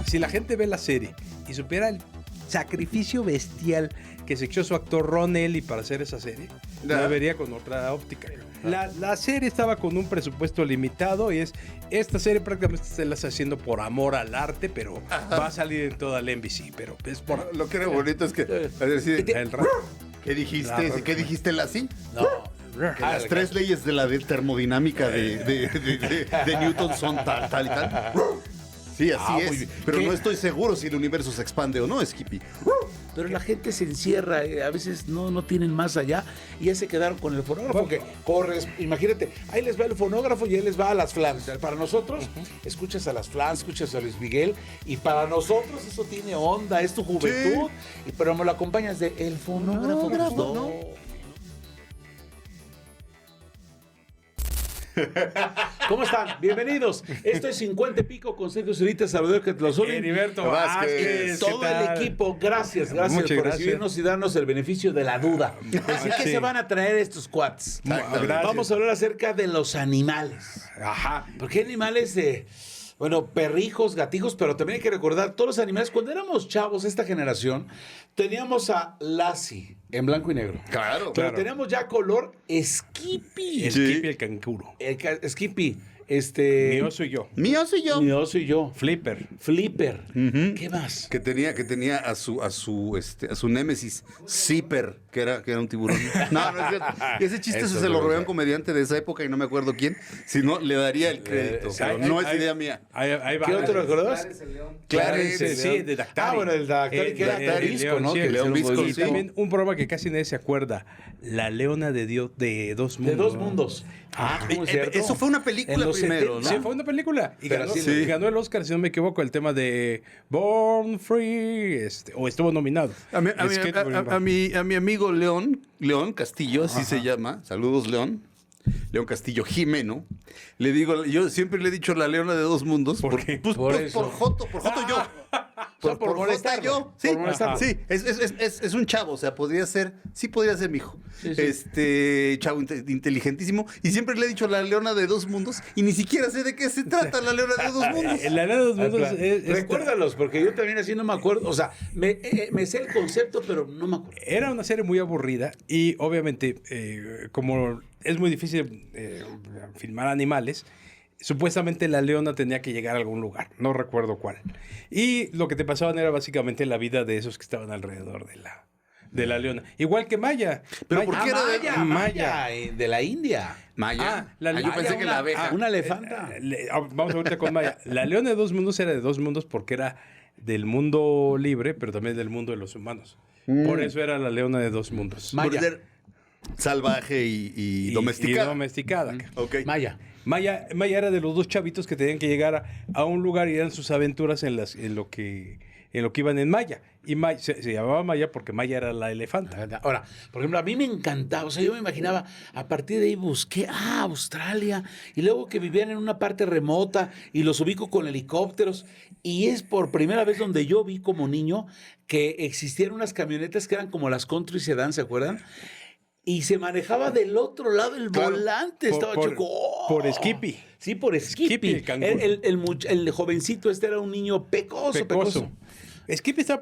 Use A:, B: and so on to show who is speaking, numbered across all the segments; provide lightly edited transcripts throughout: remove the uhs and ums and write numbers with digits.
A: Si la gente ve la serie y supiera el sacrificio bestial que se echó su actor Ron Ellie para hacer esa serie, la vería con otra óptica. La serie estaba con un presupuesto limitado y esta serie prácticamente se la está haciendo por amor al arte, pero va a salir en toda la NBC, pero es por...
B: Lo que era bonito es que... Es decir, ¿qué dijiste? ¿Qué dijiste así?
C: No.
B: Que las 3 leyes de la termodinámica de Newton son tal y tal. Sí, así es. Pero no estoy seguro si el universo se expande o no, Skippy.
C: Pero la gente se encierra, a veces no tienen más allá y ya se quedaron con el fonógrafo. Que corres, imagínate, ahí les va el fonógrafo y ahí les va a las flans. Para nosotros, escuchas a las flans, escuchas a Luis Miguel y para nosotros eso tiene onda, es tu juventud. Sí. Pero me lo acompañas de el fonógrafo. No. ¿Cómo están? Bienvenidos. Esto es 50 y pico con Sergio Zurita, Salvador Catlazón,
A: Heriberto Vázquez.
C: Todo el equipo. Gracias por recibirnos y darnos el beneficio de la duda. Así que se van a traer estos cuates. Vamos a hablar acerca de los animales.
A: Ajá.
C: Porque animales perrijos, gatijos, pero también hay que recordar todos los animales. Cuando éramos chavos, esta generación, teníamos a Lassie en blanco y negro.
B: Claro.
C: Pero teníamos ya color Skippy.
A: Skippy el canguro.
C: Skippy.
A: Mi oso y yo.
B: Mi oso y yo.
A: Flipper.
B: Uh-huh.
C: ¿Qué más?
B: Que tenía a su némesis, Zipper, que era un tiburón. No es cierto. Ese chiste se lo robé a un comediante de esa época y no me acuerdo quién. Si no, le daría el crédito. Pero no es idea mía.
A: Ahí va.
C: ¿Qué otro recordás?
A: Clarence, sí, de Dactari.
C: Bueno, el Dactari, que era Visco, ¿no?
A: Que
C: León Visco.
A: Y también un programa que casi nadie se acuerda, La Leona de Dos Mundos.
C: De Dos Mundos. ¿Cómo es cierto?
B: Eso fue una película primero, ¿no?
A: Sí, fue una película. Y ganó el Oscar, si no me equivoco, el tema de Born Free, o estuvo nominado.
B: A mi amigo León Castillo, así se llama. Saludos, León Castillo Jimeno. Le digo, yo siempre le he dicho la Leona de Dos Mundos.
A: ¿Por qué?
B: Por Joto yo. Por molestar yo. Sí, sí, es un chavo, o sea, podría ser mi hijo. Sí. Chavo inteligentísimo. Y siempre le he dicho la Leona de Dos Mundos y ni siquiera sé de qué se trata la Leona de Dos Mundos.
A: La Leona de Dos Mundos
C: Recuérdalos, porque yo también así no me acuerdo. O sea, me sé el concepto, pero no me acuerdo.
A: Era una serie muy aburrida y obviamente, como es muy difícil filmar animales, supuestamente la leona tenía que llegar a algún lugar, no recuerdo cuál. Y lo que te pasaban era básicamente la vida de esos que estaban alrededor de la leona. Igual que Maya.
B: ¿Pero por qué era de
C: Maya? De la India.
B: Maya.
C: Yo pensé que la abeja. Una elefanta.
A: Vamos ahorita con Maya. La leona de Dos Mundos era de Dos Mundos porque era del mundo libre, pero también del mundo de los humanos. Por eso era la leona de Dos Mundos.
B: Maya. Salvaje y domesticada.
A: Y domesticada.
B: Okay.
A: Maya era de los dos chavitos que tenían que llegar a un lugar y eran sus aventuras en lo que iban en Maya. Y se llamaba Maya porque Maya era la elefanta.
C: Ahora, por ejemplo, a mí me encantaba, o sea, yo me imaginaba, a partir de ahí busqué Australia, y luego que vivían en una parte remota y los ubico con helicópteros, y es por primera vez donde yo vi como niño que existían unas camionetas que eran como las Country Sedan, ¿se acuerdan? Y se manejaba del otro lado el volante. Estaba
A: por Skippy.
C: Sí, por Skippy.
A: El canguro.
C: El jovencito era un niño pecoso.
A: Skippy fue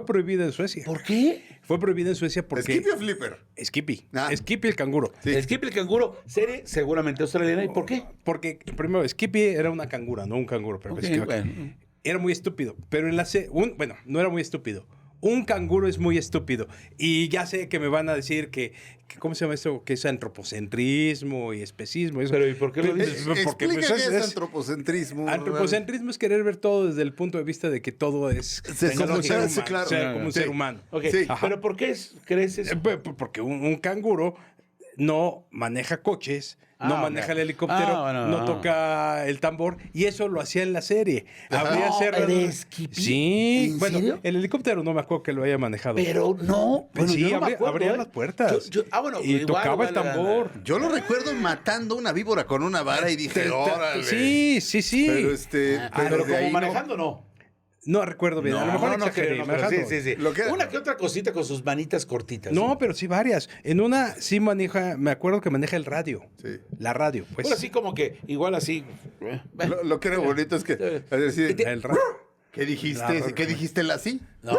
A: prohibido en Suecia.
C: ¿Por qué?
A: Fue prohibido en Suecia porque...
B: ¿Skippy o Flipper?
A: Skippy. Skippy el canguro.
C: Sí. Skippy el canguro, serie seguramente australiana. ¿Y por qué?
A: Porque, primero, Skippy era una cangura, no un canguro. Pero era muy estúpido. Pero en la serie... no era muy estúpido. Un canguro es muy estúpido. Y ya sé que me van a decir que ¿cómo se llama esto? Que es antropocentrismo y especismo.
B: Pero ¿y por qué lo dices? Porque qué es antropocentrismo.
A: Antropocentrismo es querer ver todo desde el punto de vista de que todo es como un ser humano.
C: Okay. Sí. Pero ¿por qué crees eso?
A: Porque un canguro no maneja coches, no maneja el helicóptero, no toca el tambor, y eso lo hacía en la serie. Habría
C: Skippy.
A: Sí,
C: ¿En serio?
A: el helicóptero no me acuerdo que lo haya manejado.
C: Pero no,
A: sí, abría las puertas. Y tocaba el tambor.
B: Yo lo recuerdo matando una víbora con una vara y dije, órale.
A: Sí.
B: Pero
C: pero como manejando no.
A: No recuerdo bien. A lo mejor exageré,
C: creo,
A: manejando.
C: sí. Una que otra cosita con sus manitas cortitas.
A: No, pero sí varias. En una sí maneja, me acuerdo que maneja el radio.
B: Sí.
A: La radio, pues.
C: Bueno, así como que, igual así.
B: Lo que era bonito es que... Es decir,
A: El radio.
B: ¿qué dijiste? ¿Qué dijiste la sí?
C: No.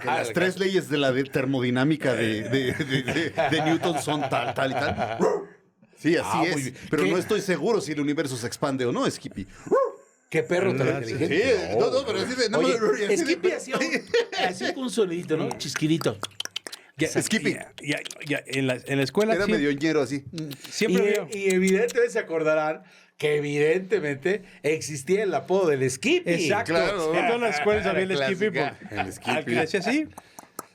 B: Que las 3 leyes de la termodinámica de Newton son tal y tal. Sí, así
C: muy
B: es.
C: bien.
B: Pero
C: ¿Qué?
B: no estoy seguro si el universo se expande o no, Skippy.
C: Qué perro tan
B: Sí,
C: inteligente.
B: no, pero así de... no,
C: Oye,
B: así de-
C: Skippy hacía un sonidito, ¿no? Chisquidito.
A: Skippy. Ya, en la escuela
B: Era
A: sí,
B: medio ñero así.
A: siempre veo.
C: Y evidentemente se acordarán que evidentemente existía el apodo del Skippy.
A: Exacto.
B: Claro.
A: En todas las escuelas había el
C: La
A: Skippy.
C: clásica.
B: El Skippy.
A: Al que le hacía así.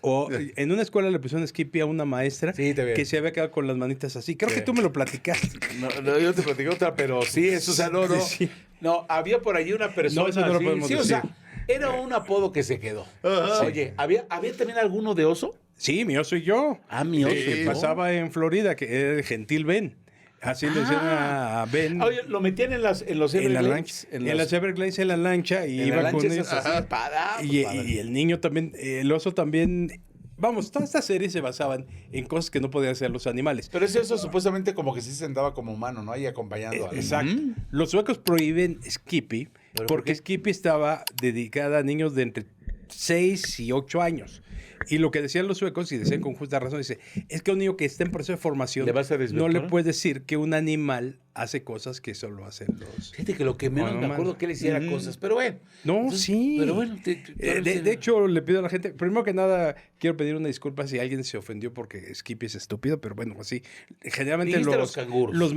A: O en una escuela le pusieron Skippy a una maestra
C: Sí, te veo.
A: que se había quedado con las manitas así. Creo que tú me lo platicaste.
C: No, yo te platico otra, pero sí, eso, o sea, no.
A: Sí.
C: No, había por allí una persona.
A: No, eso no lo
C: así.
A: podemos
C: Sí, o sea,
A: decir.
C: era un apodo que se quedó.
B: Ajá.
C: Oye, ¿había también alguno de oso?
A: Sí, mi oso y yo.
C: Ah, mi oso.
A: Que
C: ¿no?
A: pasaba en Florida, que era el gentil Ben. Así le decían a Ben.
C: Oye, lo metían en los
A: en la
C: Everglades.
A: lancha. En las Everglades en la lancha y
C: en la
A: iba
C: lancha
A: con
C: esas
A: él.
C: así,
A: Ajá.
C: padre.
A: Y el niño también, el oso también. Vamos, todas estas series se basaban en cosas que no podían hacer los animales.
C: Pero es eso supuestamente como que sí se sentaba como humano, ¿no? Ahí acompañando a
A: Exacto. Los suecos prohíben Skippy
C: ¿Pero por
A: porque
C: qué?
A: Skippy estaba dedicada a niños de entre 6 y 8 años. Y lo que decían los suecos, y decían con justa razón, dice, es que un niño que está en proceso de formación
C: ¿Le vas a
A: no
C: desvirtuar?
A: le puedes decir que un animal hace cosas que solo hacen los...
C: Fíjate que lo que menos
A: Bueno,
C: me acuerdo que él hiciera cosas, pero bueno.
A: No,
C: Entonces,
A: sí.
C: Pero bueno.
A: De hecho, le pido a la gente, primero que nada, quiero pedir una disculpa si alguien se ofendió porque Skippy es estúpido, pero bueno, así. Generalmente
C: Dijiste los canguros.
A: los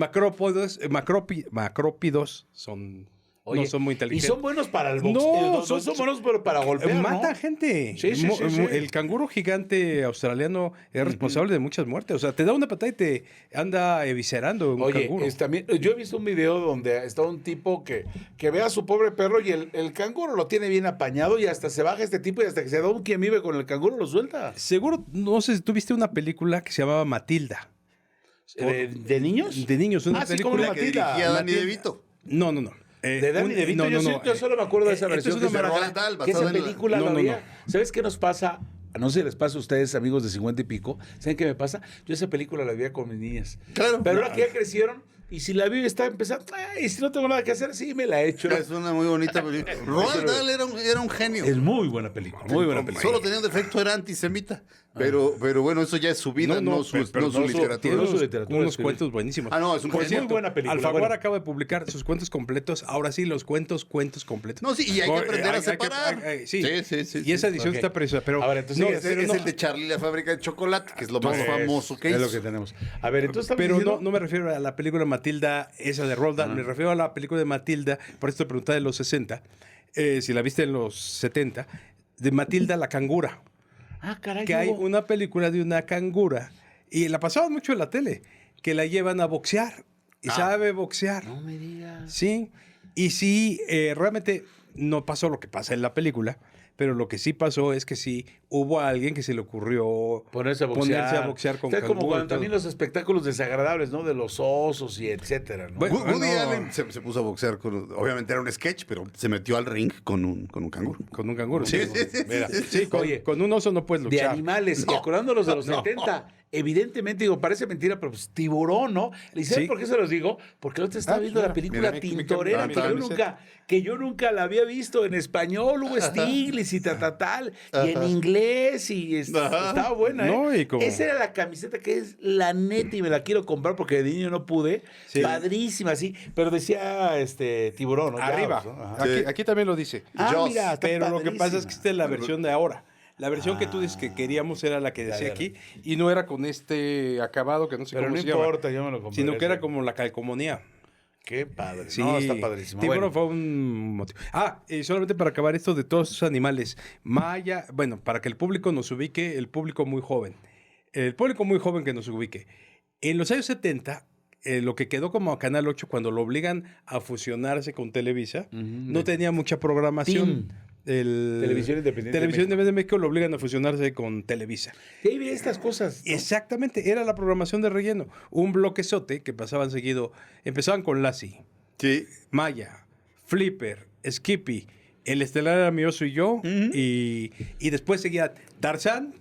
A: macrópidos son,
C: Oye,
A: no son muy
C: y
A: inteligentes.
C: son buenos para el box.
A: No,
C: No, son buenos pero para golpear,
A: Mata
C: ¿no?
A: gente.
C: Sí, sí, sí, sí.
A: El canguro gigante australiano es responsable de muchas muertes. O sea, te da una patada y te anda eviscerando un
C: Oye,
A: canguro.
C: también, yo he visto un video donde está un tipo que ve a su pobre perro y el canguro lo tiene bien apañado y hasta se baja este tipo y hasta que se da un quien vive con el canguro lo suelta.
A: Seguro, no sé si tú viste una película que se llamaba Matilda.
C: ¿De niños?
A: De niños, una
C: Ah, sí, como
A: película
C: una
B: Que
C: Matilda.
B: dirigía Dani
A: Matilda.
B: De Vito.
A: No.
C: De Danny DeVito, yo solo me acuerdo de esa
A: Esto
C: versión.
A: es una
C: que se-
B: Roald Dahl,
C: que esa
B: basada en la-
C: película
A: No,
C: la
A: no,
C: veía. ¿Sabes qué nos pasa? No sé si les pasa a ustedes, amigos de 50 y pico. ¿Saben qué me pasa? Yo esa película la veía con mis niñas.
B: Claro.
C: Pero ahora que ya crecieron, y si la vi está empezando, y si no tengo nada que hacer, sí me la he hecho. ¿no?
B: Es una muy bonita película. Roald Dahl era un genio.
C: Es muy buena película, muy buena película.
B: Solo tenía un defecto, era antisemita. Pero bueno, eso ya es su vida, no su
A: pero
B: literatura.
A: tiene
C: no su
A: unos,
C: literatura,
A: unos
C: sí.
A: cuentos buenísimos.
B: Ah, no, es un
A: Por
B: genio.
A: cierto,
C: Muy buena película,
A: Alfaguara
C: bueno.
A: acaba de publicar sus cuentos completos. Ahora sí, los cuentos completos.
B: No, sí, y hay que aprender a separar.
A: Sí.
B: Sí,
A: Y esa edición
C: Ok.
A: está preciosa. Pero
C: A ver, entonces,
A: no,
C: sí,
B: Es,
A: pero
B: es
A: no,
B: el de Charlie y la fábrica de chocolate, que es lo más
C: Es-
B: famoso que
C: es
B: hizo.
C: lo que tenemos. A ver, entonces estamos
A: pero
C: diciendo-
A: no me refiero a la película Matilda, esa de Roald Dahl. Me refiero a la película de Matilda, por esto te preguntaba de los 60, si la viste en los 70, de Matilda la cangura.
C: Ah, caray.
A: Que hay
C: Hugo.
A: una película de una cangura, y la pasaban mucho en la tele, que la llevan a boxear, y sabe boxear.
C: No me digas.
A: Sí, y sí, realmente no pasó lo que pasa en la película, pero lo que sí pasó es que sí hubo a alguien que se le ocurrió
C: Ponerse a
A: con
C: Está
A: canguro
C: como
A: y
C: cuando
A: todo.
C: también los espectáculos desagradables, ¿no? De los osos y etcétera, ¿no?
A: Bueno,
B: Woody
A: no.
B: Allen se puso a boxear obviamente era un sketch, pero se metió al ring con un canguro.
A: Con un canguro, sí.
C: Mira,
A: Sí,
C: oye,
A: con un oso no puedes
C: de
A: luchar.
C: animales, y acordándolos de los 70, evidentemente, digo, parece mentira, pero pues tiburón, ¿no? ¿Y saben
A: Sí.
C: por qué se los digo? Porque el otro estaba viendo
A: mira,
C: la película
B: mira,
C: Tintorera,
B: mira,
C: que yo nunca la había visto en español, hubo Stiglitz y tal, y en inglés, y estaba buena, ¿eh?
A: No, y como-
C: Esa era la camiseta que es la neta y me la quiero comprar porque de niño no pude.
A: Sí.
C: Padrísima, sí, pero decía tiburón, ¿no?
A: Arriba.
C: Jaws, ¿no? Ajá.
A: Aquí también lo dice.
C: Ah,
B: Jaws.
C: mira, está
A: Pero lo que pasa es que
C: padrísima.
A: esta es la versión de ahora. La versión que tú dices que queríamos era la que decía
C: ya.
A: aquí y no era con este acabado que no sé
C: Pero
A: cómo
C: no
A: se llama,
C: importa, yo me lo compré.
A: sino que era como la calcomanía.
C: Qué padre.
A: Sí,
C: No, está padrísimo.
A: Tiburón
C: Bueno.
A: fue un motivo. Y solamente para acabar esto de todos esos animales, Maya, bueno, para que el público nos ubique, el público muy joven que nos ubique. En los años 70, lo que quedó como Canal 8 cuando lo obligan a fusionarse con Televisa, no tenía mucha programación.
C: Televisión Independiente
A: Televisión
C: de
A: Independiente de México lo obligan a fusionarse con Televisa.
C: Y ahí vi estas cosas. ¿no?
A: Exactamente, era la programación de relleno. Un bloquezote que pasaban seguido. Empezaban con Lassie,
B: Sí.
A: Maya, Flipper, Skippy, El estelar era Mi Oso y Yo, y después seguía Tarzán,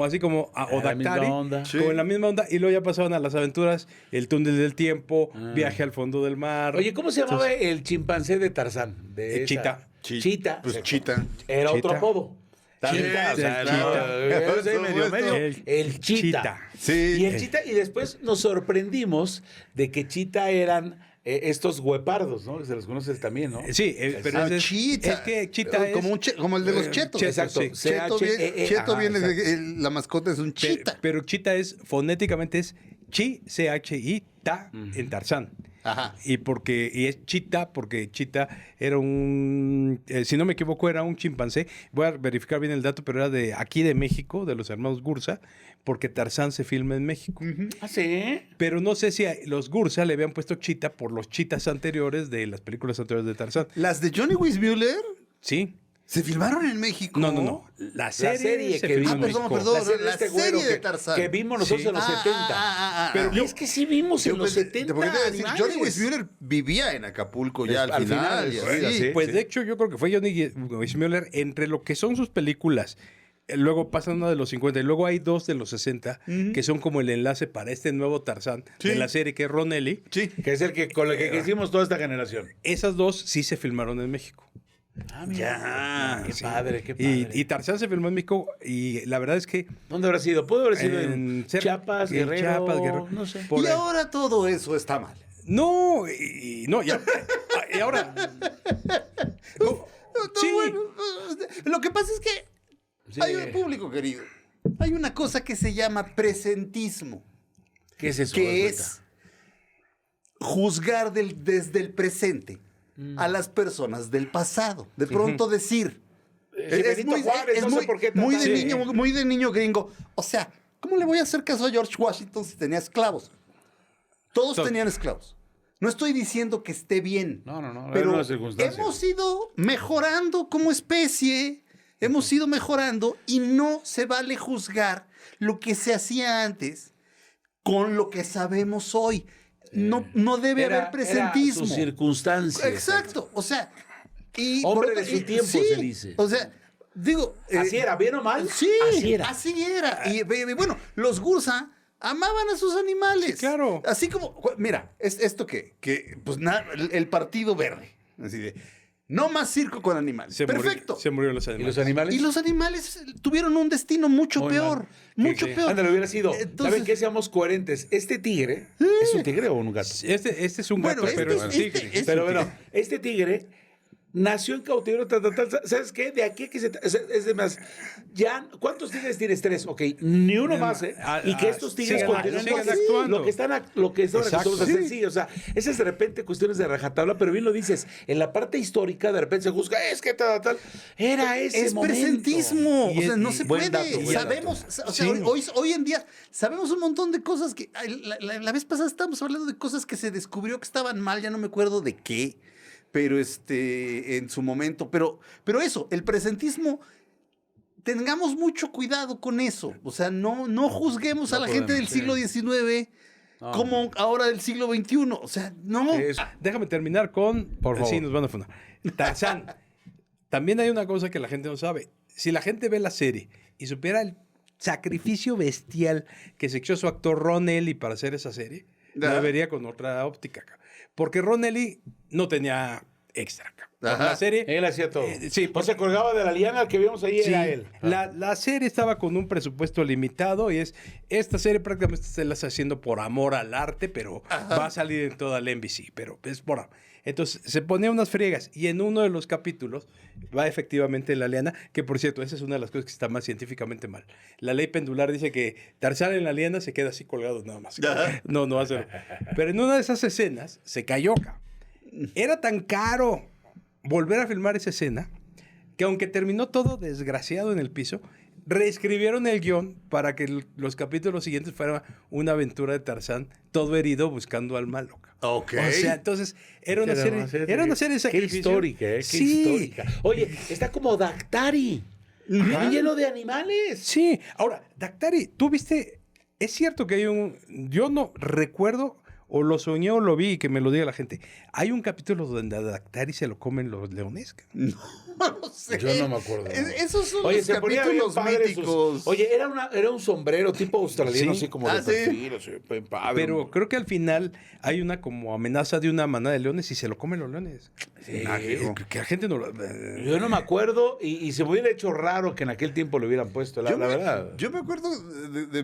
A: así como o Daktari, como en la misma onda, y luego ya pasaban a Las Aventuras, El Túnel del Tiempo, Viaje al Fondo del Mar.
C: Oye, ¿cómo se llamaba el chimpancé de Tarzán?
A: Chita.
C: Chita.
B: Pues Chita.
C: Era
A: Chita.
C: otro apodo. Chita, o sea, el Chita.
B: Sí.
C: Y el Chita, y después nos sorprendimos de que Chita eran estos huepardos, ¿no? Se los conoces también, ¿no?
A: Sí, pero
B: Chita.
A: es que Chita es...
B: Como el de los chetos.
C: Exacto.
A: Sí.
B: Cheto viene la mascota es un chita.
A: Pero Chita fonéticamente es Chi, Ta, en Tarzán.
B: Ajá.
A: Y es Chita, porque Chita era si no me equivoco, era un chimpancé. Voy a verificar bien el dato, pero era de aquí de México, de los hermanos Gursa, porque Tarzán se filma en México.
C: ¿Ah, sí?
A: Pero no sé si los Gursa le habían puesto Chita por los chitas anteriores de las películas anteriores de Tarzán.
B: Las de Johnny Weissmuller
A: Sí.
B: se filmaron en México.
A: No. La serie
C: que
A: se filmó
C: vimos.
A: en México.
B: perdón.
C: La serie
B: serie de Tarzán.
C: que vimos nosotros en los 70.
B: Pero
C: Y es que sí vimos en los 70 animales.
B: Johnny Weissmuller vivía en Acapulco ya al final.
C: Sí.
A: Pues de hecho yo creo que fue Johnny Weissmuller entre lo que son sus películas. Luego pasan una de los 50 y luego hay dos de los 60 que son como el enlace para este nuevo Tarzán de la serie que es Ron Ellie.
B: Sí.
C: Que es el que con el que hicimos toda esta generación.
A: Esas dos sí se filmaron en México.
C: Ah, mira. Qué padre, qué
A: Y
C: padre.
A: Tarzán se filmó en México y la verdad es que
C: ¿Dónde habrá sido? ¿Puede haber sido en Chiapas,
A: en
C: Guerrero?
A: Chiapas, Guerrero.
C: No sé.
A: Por
B: Y
A: ahí.
B: ahora todo eso está mal.
A: No, no, y ahora. Sí.
B: Bueno, lo que pasa es que
C: Sí.
B: hay un público querido. Hay una cosa que se llama presentismo,
C: ¿Qué es eso?
B: que es juzgar desde el presente a las personas del pasado. De pronto decir,
C: Benito Juárez, no sé por qué
B: muy
C: tratan de-
B: muy de niño gringo. O sea, ¿cómo le voy a hacer caso a George Washington si tenía esclavos? Todos tenían esclavos. No estoy diciendo que esté bien.
C: No, era
B: Pero
C: una circunstancia.
B: hemos ido mejorando como especie. Hemos ido mejorando y no se vale juzgar lo que se hacía antes con lo que sabemos hoy. No debe haber presentismo.
C: Era su circunstancia.
B: Exacto. O sea,
C: Hombre de su tiempo, se dice.
B: O sea, digo.
C: ¿Así era? ¿Bien o mal?
B: Sí,
C: Así era.
B: Así era. Y bueno, los Gursa amaban a sus animales.
A: Sí, claro.
B: Así como, mira, es esto que pues nada, el Partido Verde. Así de, no más circo con animales. Perfecto.
A: Se murieron los
C: ¿Y
A: animales.
C: los animales?
B: Y los animales tuvieron un destino mucho
C: Muy
B: peor.
C: mal.
B: Mucho
A: Sí.
B: peor.
C: Ándale, hubiera sido.
B: Entonces-
C: ¿Saben qué? Seamos coherentes. Este tigre, ¿es un tigre o un gato?
A: Este es un gato,
B: Bueno,
A: pero es tigre.
C: Pero bueno, este tigre nació en cautiverio, ¿sabes qué? De aquí a que es de más. Ya, ¿cuántos tigres tienes? 3, ok, ni uno más, ¿eh? Y que estos tigres
A: sigan
C: continúen
A: actuando.
C: lo que están acostumbrados a hacer, sí. O sea, esas de repente cuestiones de rajatabla, pero bien lo dices, en la parte histórica de repente se juzga, es que tal, era ese
B: Es
C: momento.
B: presentismo.
A: Y
B: O sea,
A: es-
B: no
A: y
B: se
C: buen
B: puede.
C: dato, buen
B: Sabemos, o sea,
A: Sí.
B: hoy en día sabemos un montón de cosas que. La vez pasada estábamos hablando de cosas que se descubrió que estaban mal, ya no me acuerdo de qué. Pero en su momento. Pero eso, el presentismo. Tengamos mucho cuidado con eso. O sea, no juzguemos a la gente del siglo XIX como ahora del siglo XXI. O sea, no.
A: Déjame terminar con...
C: Por favor.
A: Sí, nos van a fundar. Tarzán. También hay una cosa que la gente no sabe. Si la gente ve la serie y supiera el sacrificio bestial que se echó su actor Ron Ellie para hacer esa serie, la vería con otra óptica. Porque Ron Ellie no tenía extra.
B: Ajá.
A: La serie...
C: Él hacía todo.
A: sí,
C: Pues se colgaba de la liana, al que vimos ahí
A: Sí,
C: era él.
A: la serie estaba con un presupuesto limitado y esta serie prácticamente se la está haciendo por amor al arte, pero va a salir en toda la NBC, pero es por amor. Entonces se ponía unas friegas y en uno de los capítulos va efectivamente en la liana, que por cierto, esa es una de las cosas que está más científicamente mal. La ley pendular dice que Tarzán en la liana se queda así colgado nada más. No hace. Pero en una de esas escenas se cayó. Era tan caro volver a filmar esa escena que aunque terminó todo desgraciado en el piso, reescribieron el guión para que los capítulos siguientes fueran una aventura de Tarzán todo herido buscando al malo.
B: Ok.
A: O sea, entonces era una serie de
C: Qué
A: sacrificio.
C: histórica, qué
A: Sí.
C: histórica. Oye, está como Daktari. Bien lleno de animales.
A: Sí. Ahora, Daktari, tú viste, es cierto que hay yo no recuerdo o lo soñé o lo vi y que me lo diga la gente. ¿Hay un capítulo donde a Dactari se lo comen los leones?
B: No sé.
C: Yo no me acuerdo.
B: Esos son
C: Oye,
B: los
C: se ponía bien
B: capítulos
C: padre
B: míticos.
C: Oye, era un sombrero tipo australiano,
A: Sí.
C: así como
B: Ah,
C: de
B: sí.
C: perfil, así, bien padre.
A: Pero creo que al final hay una como amenaza de una manada de leones y se lo comen los leones.
C: Sí.
A: Que la gente no lo...
C: Yo no me acuerdo y se me hubiera hecho raro que en aquel tiempo lo hubieran puesto, la verdad.
B: Yo me acuerdo de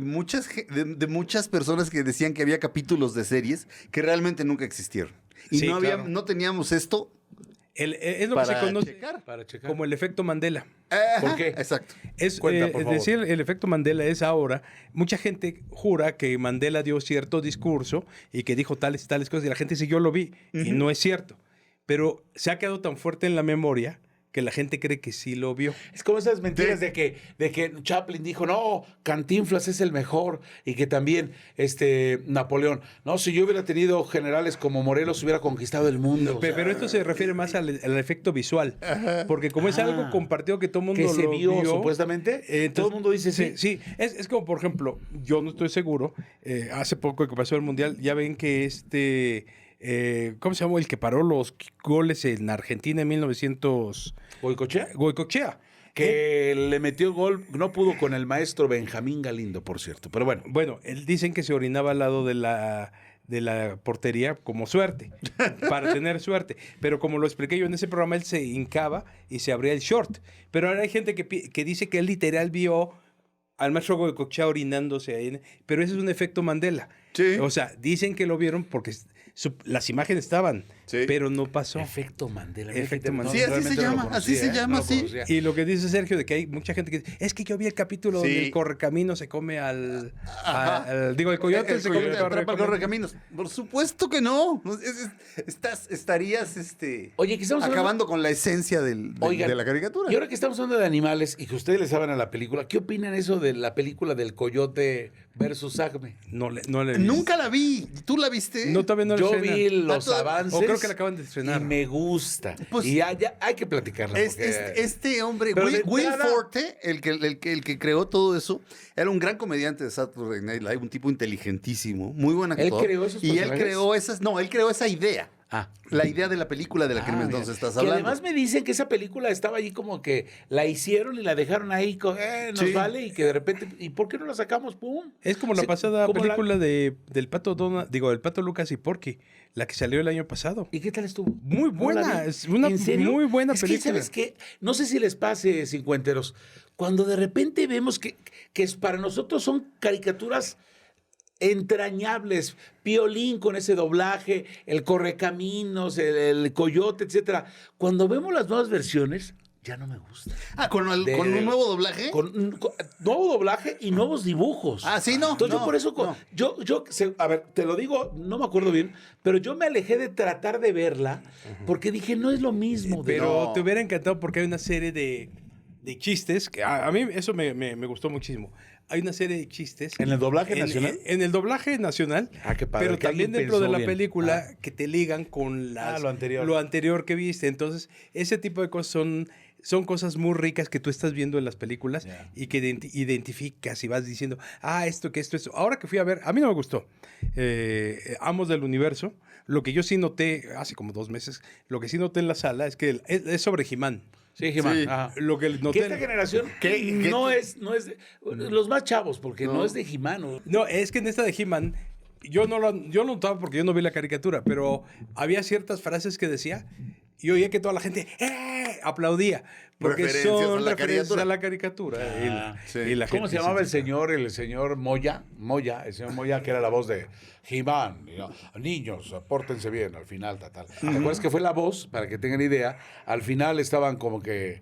B: muchas personas que decían que había capítulos de series que realmente nunca existieron. Y
A: Sí, claro.
B: no teníamos esto.
A: Es lo que se
B: Para
A: conoce
B: checar.
C: Para checar.
A: como el efecto Mandela.
C: ¿Por qué?
B: Exacto.
C: Cuenta, por
A: Es
C: favor.
A: decir, el efecto Mandela es ahora, mucha gente jura que Mandela dio cierto discurso y que dijo tales y tales cosas y la gente dice yo lo vi y no es cierto. Pero se ha quedado tan fuerte en la memoria que la gente cree que sí lo vio.
C: Es como esas mentiras de que Chaplin dijo, no, Cantinflas es el mejor, y que también Napoleón, no, si yo hubiera tenido generales como Morelos hubiera conquistado el mundo.
A: Pero esto se refiere más al efecto visual, porque como es algo compartido que todo el mundo
C: que se
A: lo
C: vio,
A: vio,
C: supuestamente,
A: entonces,
C: todo el mundo dice sí.
A: Sí, es como, por ejemplo, yo no estoy seguro, hace poco que pasó el Mundial, ya ven que ¿cómo se llamó? El que paró los goles en Argentina en 1900...
C: ¿Goicoechea?
A: Goicoechea.
C: Que le metió gol, no pudo con el maestro Benjamín Galindo, por cierto, pero bueno.
A: Bueno, él dicen que se orinaba al lado de la portería como suerte, para tener suerte. Pero como lo expliqué yo en ese programa, él se hincaba y se abría el short. Pero ahora hay gente que dice que él literal vio al maestro Goicoechea orinándose ahí, pero ese es un efecto Mandela.
B: Sí.
A: O sea, dicen que lo vieron porque las imágenes estaban,
B: Sí.
A: pero no pasó.
C: Efecto Mandela.
A: Efecto Mandela.
B: Sí, así
C: realmente
B: se
C: no lo
B: llama,
C: conocía,
B: así se llama,
C: no lo
B: sí.
C: conocía.
A: Y lo que dice Sergio de que hay mucha gente que dice, es que yo vi el capítulo
B: Sí.
A: donde el correcamino se come el
B: El
A: coyote se come el
B: atrapa el correcaminos. Por supuesto que no. Estarías
C: Oye, que estamos
B: acabando con la esencia
C: Oigan,
B: de la caricatura.
C: Y ahora que estamos hablando de animales y que ustedes le saben a la película, ¿qué opinan eso de la película del coyote versus Acme?
A: No le vi.
B: Nunca la vi. ¿Tú la viste?
A: No, todavía no la
C: Yo
A: estrena.
C: vi los
B: Ah,
C: avances.
A: o creo que la acaban de estrenar.
C: Y me gusta.
B: Pues-
C: y ya hay que platicarla. Porque...
B: Este hombre,
C: Pero de
B: Will
C: entrada-
B: Forte, el que creó todo eso, era un gran comediante de Saturday Night Live, un tipo inteligentísimo, muy buen actor.
C: ¿Él creó esos
B: Y él
C: personajes?
B: creó esa idea.
C: Ah.
B: La idea de la película de la que
C: mira.
B: entonces estás
C: Que
B: hablando.
C: además me dicen que esa película estaba allí como que la hicieron y la dejaron ahí, nos
B: Sí.
C: vale, y que de repente, ¿y por qué no la sacamos? ¡Pum!
A: Es como la
C: Sí,
A: pasada
C: como
A: película del Pato del Pato Lucas y Porky, la que salió el año pasado.
C: ¿Y qué tal estuvo?
A: Muy
C: ¿No la
A: buena,
C: vi?
A: es una
C: ¿En serio?
A: muy buena
C: Es que,
A: película.
C: ¿sabes qué? No sé si les pase, cincuenteros, cuando de repente vemos que para nosotros son caricaturas entrañables, Piolín con ese doblaje, el Correcaminos, el Coyote, etcétera. Cuando vemos las nuevas versiones, ya no me gusta.
B: ¿Con un nuevo doblaje?
C: Con nuevo doblaje y nuevos dibujos.
B: Ah, sí, no.
C: Entonces
B: no,
C: yo por eso,
B: no.
C: a ver, te lo digo, no me acuerdo bien, pero yo me alejé de tratar de verla porque dije, no es lo mismo.
A: Pero
B: No.
A: te hubiera encantado porque hay una serie de chistes, que a mí eso me gustó muchísimo. Hay una serie de chistes.
C: ¿En el doblaje nacional?
A: En el doblaje nacional,
C: Ah, qué padre,
A: pero
C: que
A: también
C: alguien
A: dentro de
C: pensó
A: la
C: bien.
A: película que te ligan con
C: lo
A: anterior que viste. Entonces, ese tipo de cosas son cosas muy ricas que tú estás viendo en las películas y que identificas y vas diciendo, esto. Ahora que fui a ver, a mí no me gustó. Amos del Universo. Lo que yo sí noté, hace como 2 meses, lo que sí noté en la sala es que es sobre He-Man.
C: Sí, He-Man.
B: Sí.
C: Ajá.
A: Lo que
C: Que
A: noté...
C: esta generación no es de, los más chavos, porque no es de He-Man. ¿No?
A: No, es que en esta de He-Man, yo no notaba porque yo no vi la caricatura, pero había ciertas frases que decía y oía que toda la gente aplaudía. Porque
B: Referencias
A: son
B: a la
A: referencias
B: caricatura.
A: a la caricatura.
C: Sí.
A: Y la
C: ¿Cómo
A: gente
C: se llamaba el señor Moya? El señor Moya, que era la voz de He-Man. Niños, pórtense bien, al final, tal. ¿Te acuerdas que fue la voz? Para que tengan idea, al final estaban como que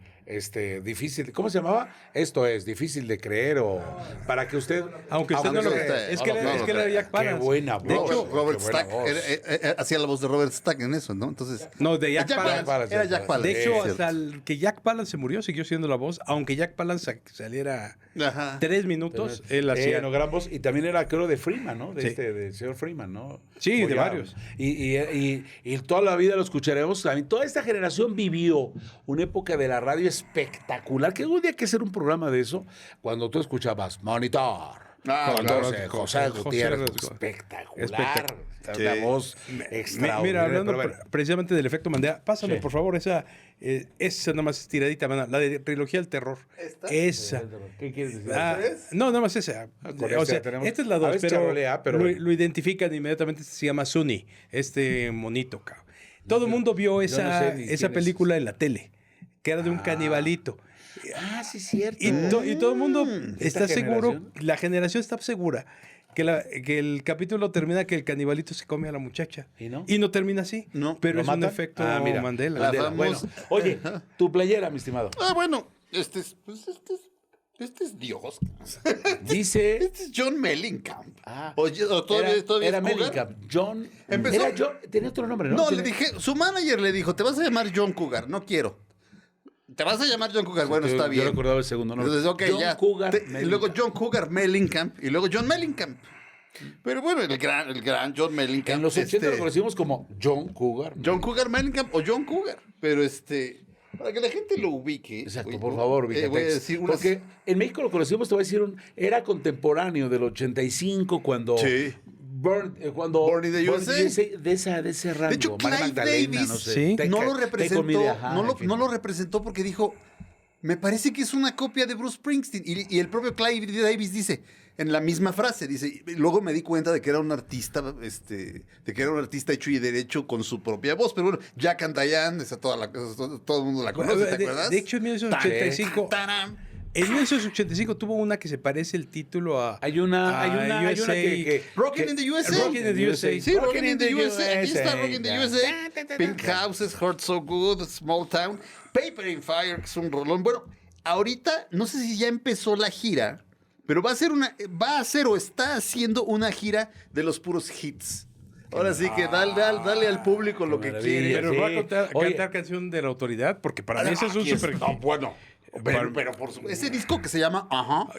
C: difícil, ¿cómo se llamaba? Esto es difícil de creer o para que usted...
A: Aunque usted no lo
B: usted-
A: es que era Jack
C: Qué
A: Palance.
C: buena voz.
A: De hecho,
B: Robert
C: qué buena
B: Stack
C: voz.
B: hacía la voz de Robert Stack en eso, ¿no? Entonces,
A: no, de Jack
B: Palance.
A: Palance.
B: Era Jack Palance.
A: De hecho,
B: Sí,
A: hasta
B: cierto.
A: que Jack Palance se murió, siguió siendo la voz, aunque Jack Palance saliera
B: Ajá.
A: 3 minutos, él hacía...
C: No, gran voz. Y también era, creo, de Freeman, ¿no?
A: Sí.
C: Del señor Freeman, ¿no?
A: Sí, de
C: Oye,
A: varios.
C: Y toda la vida lo escucharemos. También toda esta generación vivió una época de la radio espectacular, que algún día hay que hacer un programa de eso, cuando tú escuchabas Monitor, José Gutiérrez, espectacular. Una voz extraordinaria.
A: Mira, hablando precisamente del efecto Mandela, pásame por favor esa nada más estiradita, la de trilogía del terror. Esa.
C: ¿Qué quieres decir?
A: No, nada más esa. O sea, esta es la 2, pero lo identifican inmediatamente, se llama Sunny, este monito, cabrón. Todo el mundo vio esa película en la tele, que era de un canibalito.
C: Sí, cierto.
A: Y todo el mundo está seguro, la generación está segura que el capítulo termina que el canibalito se come a la muchacha.
C: ¿Y no
A: termina así.
B: No.
A: Pero es un efecto Mandela.
C: Bueno, oye, tu playera, mi estimado.
B: Bueno, este es Dios.
C: Dice.
B: Este es John Mellencamp.
C: Todavía era Mellencamp. John. Tenía otro nombre, ¿no?
B: No, su manager le dijo, te vas a llamar John Cougar. No quiero. Te vas a llamar John Cougar. Bueno, está bien.
C: Yo recordaba el segundo nombre.
B: Entonces,
C: John Cougar.
B: Luego John Cougar Mellencamp y luego John Mellencamp. Pero bueno, el gran John Mellencamp.
C: En los 80 lo conocimos como John Cougar.
B: John Cougar Mellencamp o John Cougar. Pero para que la gente lo ubique.
C: Exacto, por favor,
B: voy a decir
C: porque en México lo conocimos, te voy a decir, era contemporáneo del 85 cuando.
B: Sí.
C: Born in the USA. De ese rango.
B: De hecho, Clive Davis no lo representó porque dijo, me parece que es una copia de Bruce Springsteen. Y el propio Clive Davis dice, en la misma frase, dice, luego me di cuenta de que era un artista, hecho y derecho con su propia voz. Pero bueno, Jack and Diane, todo el mundo la conoce, ¿te acuerdas?
A: De hecho, en 1985... En 1985 tuvo una que se parece el título a...
C: Hay una que
B: Rockin' in the USA.
A: Rockin' in the USA.
B: Sí, Rockin' in the USA. Aquí está Rockin' in the USA. Pink Houses, Heart So Good, Small Town. Paper in Fire, que es un rolón. Bueno, ahorita, no sé si ya empezó la gira, pero va a hacer o está haciendo una gira de los puros hits. Ahora sí que dale al público lo que quiere.
A: Pero va a cantar canción de la autoridad, porque para mí eso es un super...
B: Bueno... Pero por supuesto. Ese disco que se llama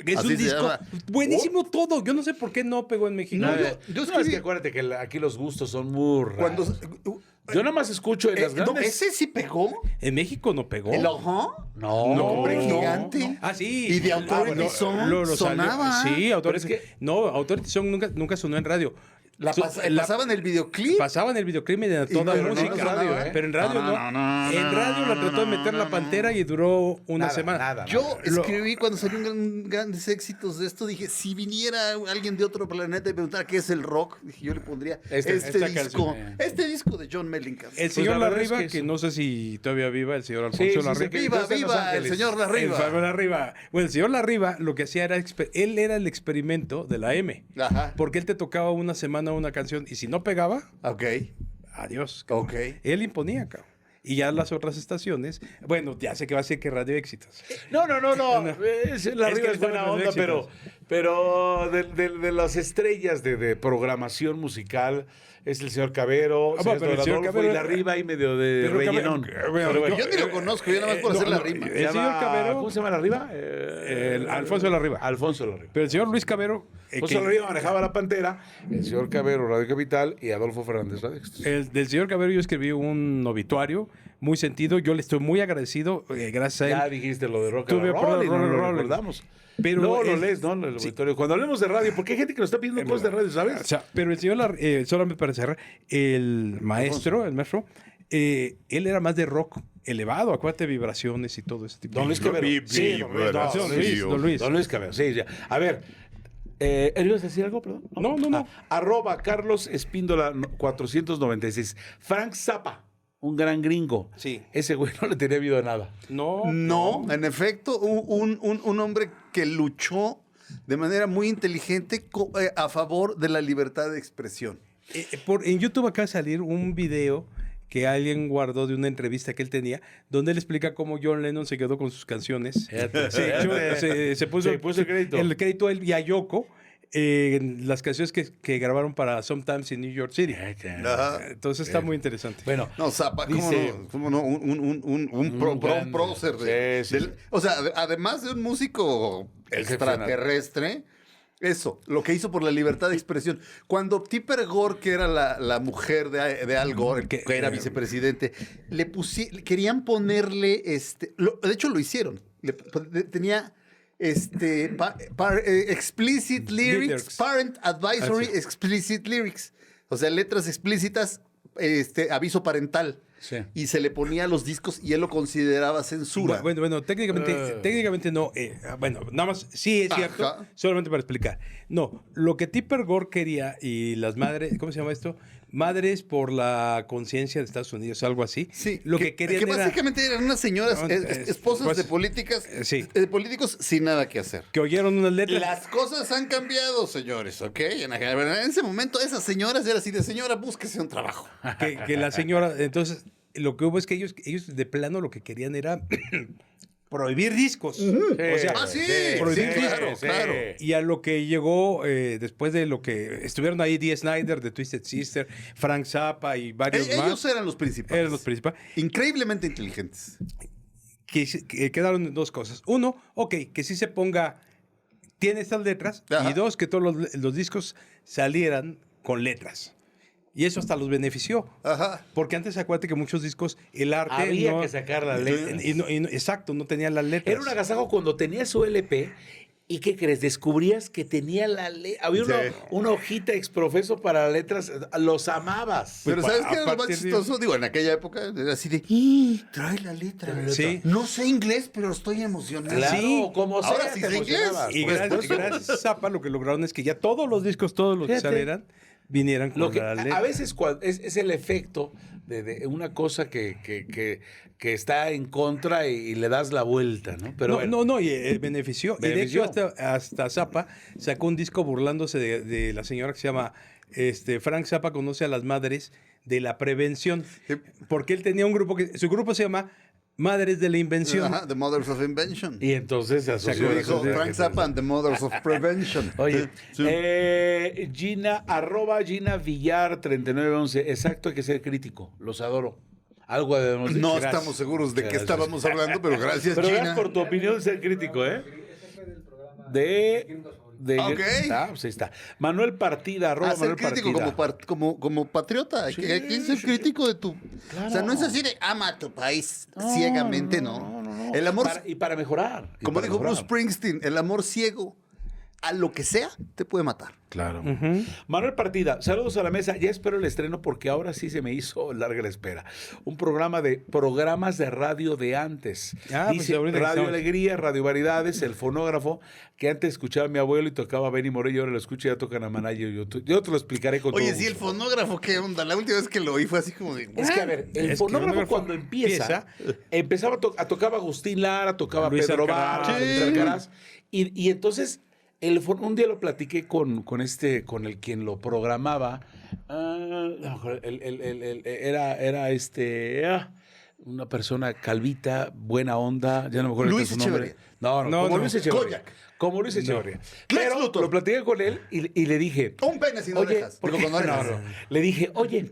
A: es un disco buenísimo todo. Yo no sé por qué no pegó en México.
C: Es que acuérdate que aquí los gustos son muy raros. Yo nada más escucho en las grandes.
B: ¿Ese sí pegó?
A: En México no pegó.
B: ¿El
C: No.
B: Hombre Gigante.
A: Sí.
B: Y de Authority Song sonaba.
A: Sí, Authority Song nunca sonó en radio.
B: Pasaba en el videoclip.
A: Pasaba en el videoclip y de toda la música. Pero en radio no. En radio la trató de meter la Pantera y duró una semana.
B: Yo escribí cuando salieron grandes éxitos de esto, dije, si viniera alguien de otro planeta y preguntara qué es el rock, dije, yo le pondría este disco de John Mellencamp.
A: El señor Larriba, que no sé si todavía viva, el señor Alfonso Larriba.
B: ¡Viva el señor Larriba!
A: Bueno, el señor Larriba lo que hacía él era el experimento de la M.
B: Ajá.
A: Porque él te tocaba una semana una canción y si no pegaba, adiós. Cabrón. Él imponía, cabrón. Y ya las otras estaciones, bueno, ya sé que va a ser que Radio Éxitos.
C: No. Larriba es buena onda, pero de las estrellas de programación musical es el señor Cabero, el señor Cabero, y Larriba y medio de rellenón.
B: Yo ni lo conozco, yo nada más por hacer la rima.
A: El señor Cabero,
C: ¿cómo se llama Larriba?
A: Alfonso Larriba. Pero el señor Luis Cabero...
C: Alfonso Larriba manejaba la Pantera, el señor Cabero Radio Capital y Adolfo Fernández Radio Éxitos.
A: Del señor Cabero yo escribí un obituario muy sentido. Yo le estoy muy agradecido, gracias a él.
C: Ya dijiste lo de Rock and Roll y no lo recordamos. Pero no lo lees, ¿no? El obituario. Cuando hablemos de radio, porque hay gente que nos está pidiendo cosas de radio, ¿sabes?
A: O sea, pero el señor, solamente para cerrar, el maestro, él era más de rock elevado, acuérdate, vibraciones y todo ese tipo.
C: Don Luis Cabero. Don Luis Cabero, sí. Ya. A ver, ¿ibas a decir algo, perdón?
A: No.
C: @ Carlos Espíndola 496. Frank Zappa. Un gran gringo.
A: Sí.
C: Ese güey no le tenía miedo a nada.
B: No, en efecto, un hombre que luchó de manera muy inteligente a favor de la libertad de expresión.
A: En YouTube acaba de salir un video que alguien guardó de una entrevista que él tenía, donde él explica cómo John Lennon se quedó con sus canciones. Se puso el crédito. El crédito a él y a Yoko. Las canciones que grabaron para Sometimes in New York City. Entonces está muy interesante.
B: Bueno, Zappa, ¿cómo no? Un prócer. O sea, además de un músico extraterrestre, eso, lo que hizo por la libertad de expresión. Cuando Tipper Gore, que era la mujer de Al Gore, que era vicepresidente, querían ponerle, de hecho lo hicieron. Tenía explicit lyrics, parent advisory explicit lyrics. O sea, letras explícitas, aviso parental. Sí. Y se le ponía a los discos y él lo consideraba censura.
A: Bueno, técnicamente no. Bueno, nada más, sí es cierto, solamente para explicar. No, lo que Tipper Gore quería y las madres, ¿cómo se llama esto? Madres por la conciencia de Estados Unidos, algo así.
B: Sí,
A: lo que querían
B: que básicamente eran unas señoras, esposas
A: pues,
B: de políticos sin nada que hacer.
A: Que oyeron unas letras.
B: Las cosas han cambiado, señores, ¿ok? En ese momento esas señoras eran así de señora, búsquese un trabajo.
A: Que la señora, entonces, lo que hubo es que ellos de plano lo que querían era prohibir discos.
C: Sí,
A: o sea,
B: prohibir discos. Claro.
A: Y a lo que llegó después de lo que estuvieron ahí Dee Snider de Twisted Sister, Frank Zappa y varios más.
B: Ellos eran los principales. Increíblemente inteligentes.
A: Que quedaron dos cosas. Uno, que sí se ponga, tiene estas letras. Ajá. Y dos, que todos los discos salieran con letras. Y eso hasta los benefició. Ajá. Porque antes acuérdate que muchos discos, el arte...
C: Había que sacar las letras.
A: Exacto, no tenía las letras.
C: Era un agasajo cuando tenía su LP. ¿Y qué crees? Descubrías que tenía había una hojita exprofeso para letras. Los amabas.
B: Pero ¿sabes qué era lo más chistoso? Digo, en aquella época era así de... trae la letra.
A: Sí.
B: No sé inglés, pero estoy emocionado.
C: Claro,
B: sí.
C: como sea,
B: ahora sí sé inglés.
A: Y gracias a Zappa lo que lograron es que ya todos los discos, todos los que salieran, vinieran con la letra.
C: A veces es el efecto de una cosa que está en contra y le das la vuelta, ¿no? Pero
A: no, y benefició. Y de hecho hasta Zappa sacó un disco burlándose de la señora que se llama Frank Zappa conoce a las madres de la prevención. Porque él tenía un grupo su grupo se llama Madres de la Invención.
B: Ajá, The Mothers of Invention.
C: Y entonces se asoció.
B: Dijo Frank Zappa and the Mothers of Prevention.
C: Oye, sí. Gina Villar 3911. Exacto, hay que ser crítico. Los adoro. Algo debemos decir.
B: No estamos seguros de qué estábamos hablando, pero gracias,
C: pero
B: Gina.
C: Gracias por tu opinión de ser crítico, ¿eh?
B: Okay.
C: Pues ahí está. Manuel Partida, arroba
B: ser
C: Manuel
B: crítico
C: Partida.
B: como patriota. Hay que ser crítico de tu... Claro. O sea, no es así de ama a tu país ciegamente, no. El amor...
C: Para mejorar.
B: Como dijo Bruce Springsteen, el amor ciego a lo que sea te puede matar.
C: Claro. Manuel Partida, saludos a la mesa. Ya espero el estreno porque ahora sí se me hizo larga la espera. Un programa de programas de radio de antes. Dice pues Radio Alegría, Radio Variedades, El Fonógrafo, que antes escuchaba a mi abuelo y tocaba a Benny Morello, ahora lo escucho y ya tocan a Manayo. Yo te lo explicaré con todo.
B: Oye, sí, El Fonógrafo, ¿qué onda? La última vez que lo oí fue así como de...
C: Es que, a ver, el fonógrafo cuando empezaba tocaba Agustín Lara, tocaba Luis Pedro Vargas, y entonces... un día lo platiqué con el quien lo programaba. Era una persona calvita, buena onda, ya no me acuerdo
B: Luis
C: su nombre. No, como Luis Echeverría. Como Luis Echeverría. Pero lo platiqué con él y le dije...
B: Un pene si no dejas.
C: Le dije, oye,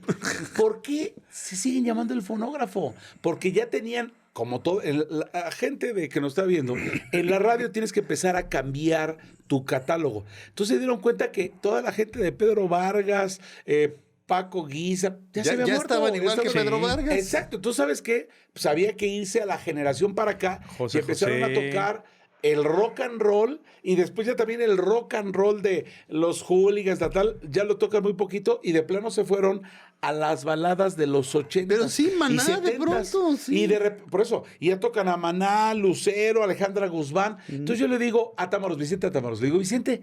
C: ¿por qué se siguen llamando el fonógrafo? Porque ya tenían... Como todo, la gente que nos está viendo, en la radio tienes que empezar a cambiar tu catálogo. Entonces se dieron cuenta que toda la gente de Pedro Vargas, Paco Guiza, ya se había muerto.
B: Estaban igual que Pedro Vargas.
C: Exacto. Entonces, ¿sabes qué? Pues había que irse a la generación para acá y empezaron a tocar el rock and roll y después ya también el rock and roll de los hooligans, tal, ya lo tocan muy poquito y de plano se fueron a las baladas de los 80.
B: Pero sí, Maná, de pronto, sí.
C: Y por eso, y ya tocan a Maná, Lucero, Alejandra Guzmán. Entonces yo le digo a Vicente Támaros, le digo, Vicente,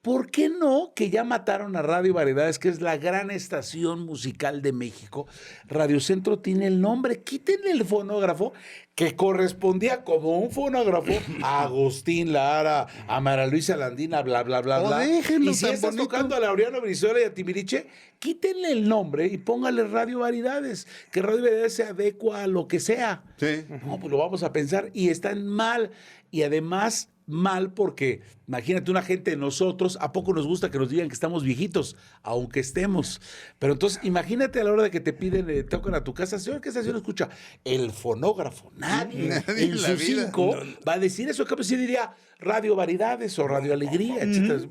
C: ¿por qué no que ya mataron a Radio Variedades, que es la gran estación musical de México? Radio Centro tiene el nombre, quítenle el fonógrafo que correspondía como un fonógrafo a Agustín Lara, a Mara Luisa Landina, bla, bla, bla, bla. Y si estás tocando a Laureano Brizuela y a Timbiriche, quítenle el nombre y póngale Radio Variedades, que Radio Variedades se adecua a lo que sea.
B: Sí.
C: No, pues lo vamos a pensar y están mal. Y además... mal porque, imagínate, una gente de nosotros, ¿a poco nos gusta que nos digan que estamos viejitos? Aunque estemos. Pero entonces, imagínate a la hora de que te piden, tocan a tu casa, señor, ¿qué estación escucha? El fonógrafo. Nadie en sus 5 va a decir eso. ¿Qué sí diría? Radio Variedades o Radio Alegría, etcétera.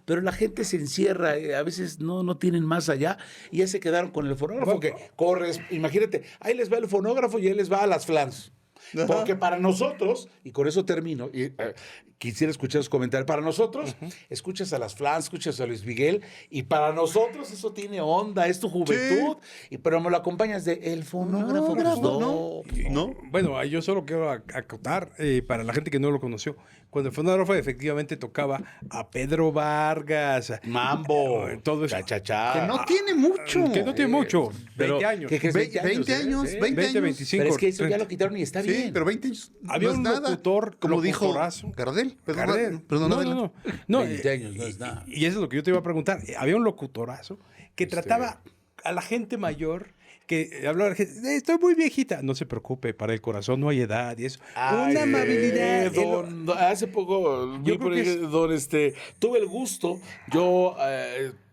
C: Pero la gente se encierra, a veces no tienen más allá y ya se quedaron con el fonógrafo que corres. Imagínate, ahí les va el fonógrafo y ahí les va a las flans. Porque para nosotros, y con eso termino, quisiera escuchar sus comentarios. Para nosotros, escuchas a las Flans, escuchas a Luis Miguel, y para nosotros eso tiene onda, es tu juventud, pero me lo acompañas de el fonógrafo.
B: No.
A: Bueno, yo solo quiero acotar, para la gente que no lo conoció, cuando el fonógrafo efectivamente tocaba a Pedro Vargas,
C: Mambo,
A: todo eso.
C: cha-cha-cha.
B: Que no tiene mucho.
A: Que no tiene mucho,
C: Pero,
A: 20 años.
C: ¿qué crees?
B: 20 años, 20 años.
A: 25.
C: Pero es que eso ya
A: 30.
C: lo quitaron y está
B: Sí,
C: bien.
B: pero 20 años
A: Había
B: no es
A: un
B: nada.
A: locutor,
B: como dijo
A: locutorazo.
B: Gardel.
A: Gardel.
B: Perdón,
A: No,
C: 20 años no es nada.
A: Y eso es lo que yo te iba a preguntar. Había un locutorazo que trataba a la gente mayor, que hablaba a la gente, estoy muy viejita. No se preocupe, para el corazón no hay edad y eso. Una amabilidad.
C: Hace poco vi
A: Yo
C: por
A: creo que
C: ahí, tuve el gusto, yo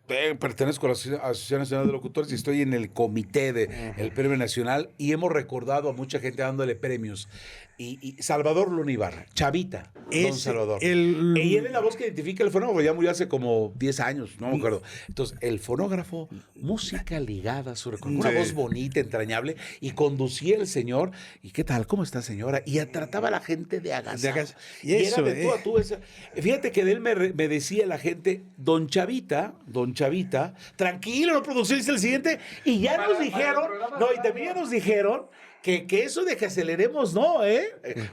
C: pertenezco a la Asociación Nacional de Locutores y estoy en el comité del Premio Nacional y hemos recordado a mucha gente dándole premios. Y Salvador Luna Ibarra, Chavita, don Salvador. Y él es la voz que identifica el fonógrafo, ya murió hace como 10 años, no me acuerdo. Entonces, el fonógrafo, música ligada sobre con una voz bonita, entrañable, y conducía el señor, ¿y qué tal? ¿Cómo está, señora? Y trataba a la gente de agasajo. Y
A: eso,
C: era de tú a tú. Fíjate que de él me decía la gente, don Chavita, tranquilo, la producción dice el siguiente, y ya nos dijeron, y también ya nos dijeron que eso de que aceleremos, no,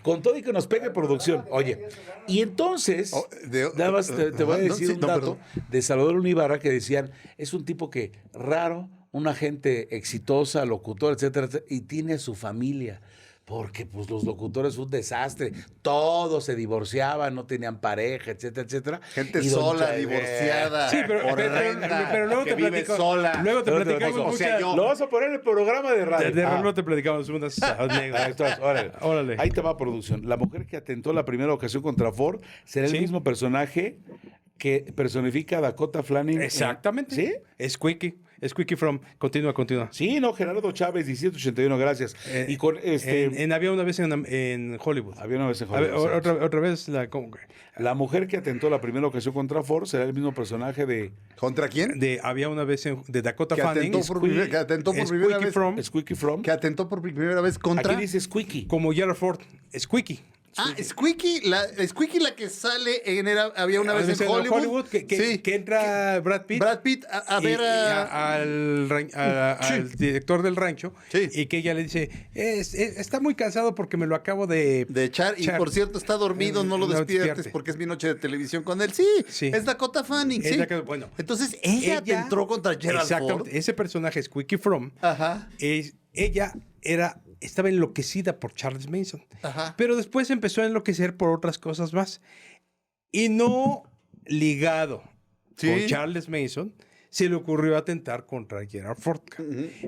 C: con todo y que nos pegue producción. Oye, y entonces, nada más te voy a decir un dato de Salvador Luna Ibarra que decían, es un tipo que raro, una gente exitosa, locutor, etcétera, y tiene a su familia. Porque pues los locutores un desastre, todos se divorciaban, no tenían pareja, etcétera, etcétera.
B: Gente sola, divorciada,
A: Sí, pero luego te platico. Luego te platicamos.
B: O sea, yo.
C: Lo vas a poner en el programa de radio.
A: Luego te platicamos unas anécdotas.
C: Órale. Ahí te va, producción. La mujer que atentó la primera ocasión contra Ford será el mismo personaje que personifica a Dakota Fanning.
A: Exactamente.
C: ¿Sí?
A: Es Quickie from. Continúa.
C: Sí, no, Gerardo Chávez, 1781, gracias. Y con
A: Había una vez en Hollywood.
C: Había una vez en Hollywood.
A: Otra vez
C: la mujer que atentó la primera ocasión contra Ford será el mismo personaje de...
B: ¿Contra quién?
A: Había una vez de Dakota
B: Que
A: Fanning.
B: atentó por primera vez.
C: Squeaky From.
B: Que atentó por primera vez contra.
C: Aquí dice Squeaky.
A: Como Gerald Ford. Squeaky.
B: Squeaky la que sale había una vez en Hollywood.
A: Que entra Brad Pitt
B: a ver
A: al director del rancho, y que ella le dice, está muy cansado porque me lo acabo de
B: echar, y por cierto está dormido, no lo despiertes porque es mi noche de televisión con él. Sí. Es Dakota Fanning. Sí.
A: Bueno,
B: entonces ella entró contra Gerald Ford.
A: Ese personaje, Squeaky From, ella estaba enloquecida por Charles Manson. Pero después empezó a enloquecer por otras cosas más. Y no ligado con Charles Manson, se le ocurrió atentar contra Gerald Ford.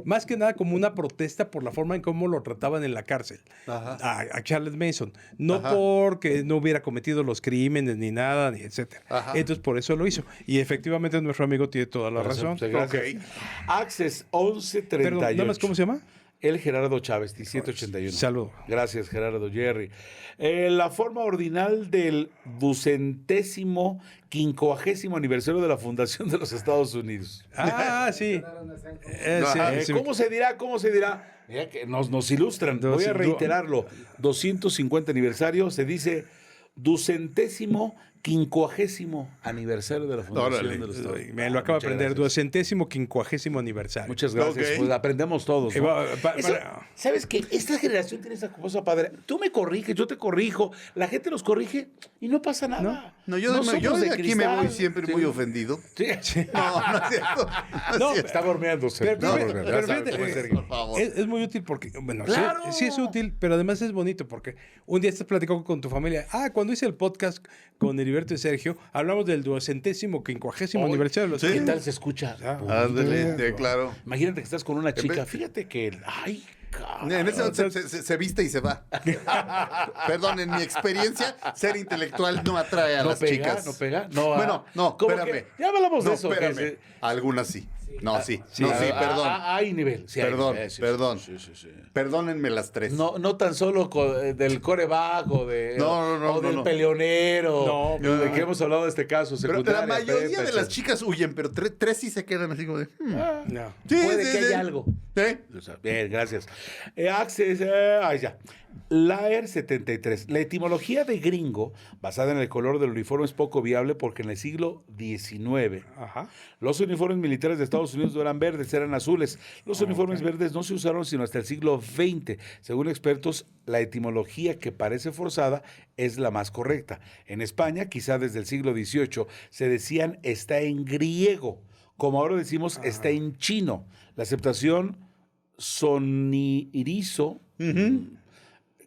A: Más que nada como una protesta por la forma en cómo lo trataban en la cárcel a Charles Manson. No porque no hubiera cometido los crímenes ni nada, ni etcétera. Entonces por eso lo hizo. Y efectivamente nuestro amigo tiene toda la razón.
C: Gracias. Access 1138.
A: Perdón, ¿nada más cómo se llama?
C: El Gerardo Chávez, 1781.
A: Saludos.
C: Gracias, Gerardo Jerry. La forma ordinal del 250º aniversario de la Fundación de los Estados Unidos.
A: Sí.
C: ¿Cómo se dirá? Mira que nos ilustran. Voy a reiterarlo. 250 aniversario, se dice 250º aniversario de la Fundación de los Estados Unidos.
A: Me lo acabo de aprender, 250º aniversario.
C: Muchas gracias, pues aprendemos todos, ¿no? ¿Sabes qué? Esta generación tiene esa cosa padre. Tú me corriges, yo te corrijo, la gente los corrige y no pasa nada.
B: Yo de aquí me voy siempre muy ofendido.
C: Sí.
B: No es cierto.
C: Está bromeándose.
A: Por favor. Es muy útil porque, bueno,
C: ¡claro!
A: sí es útil, pero además es bonito porque un día estás platicando con tu familia. Cuando hice el podcast con Heriberto y Sergio, hablamos del 250º aniversario de los
C: ¿Qué tal se escucha?
B: Ándale, claro.
C: Imagínate que estás con una chica. Fíjate que...
B: En ese se viste y se va. Perdón, en mi experiencia, ser intelectual no atrae a las chicas.
C: ¿No pega?
B: Bueno, no, espérame.
C: Ya hablamos de eso.
B: Espérame. Algunas sí. No, sí, perdón.
C: Hay nivel. Sí,
B: Perdón,
C: hay nivel,
B: perdón.
C: Sí.
B: Perdónenme las tres.
C: No tan solo del coreback o del peleonero, de que hemos hablado de este caso.
B: Pero la
C: secundaria,
B: mayoría de
C: prepa,
B: las chicas huyen, pero tres sí se quedan así como de...
A: No.
B: Sí,
C: Puede que
B: sí.
C: haya algo.
B: ¿Eh?
C: O sea, bien, gracias. Access, ahí ya. Laer 73. La etimología de gringo, basada en el color del uniforme, es poco viable porque en el siglo XIX
A: Ajá.
C: los uniformes militares de Estados Unidos no eran verdes, eran azules. Los uniformes verdes no se usaron sino hasta el siglo XX. Según expertos, la etimología que parece forzada es la más correcta. En España, quizá desde el siglo XVIII, se decían está en griego, como ahora decimos está en chino. La aceptación sonirizo.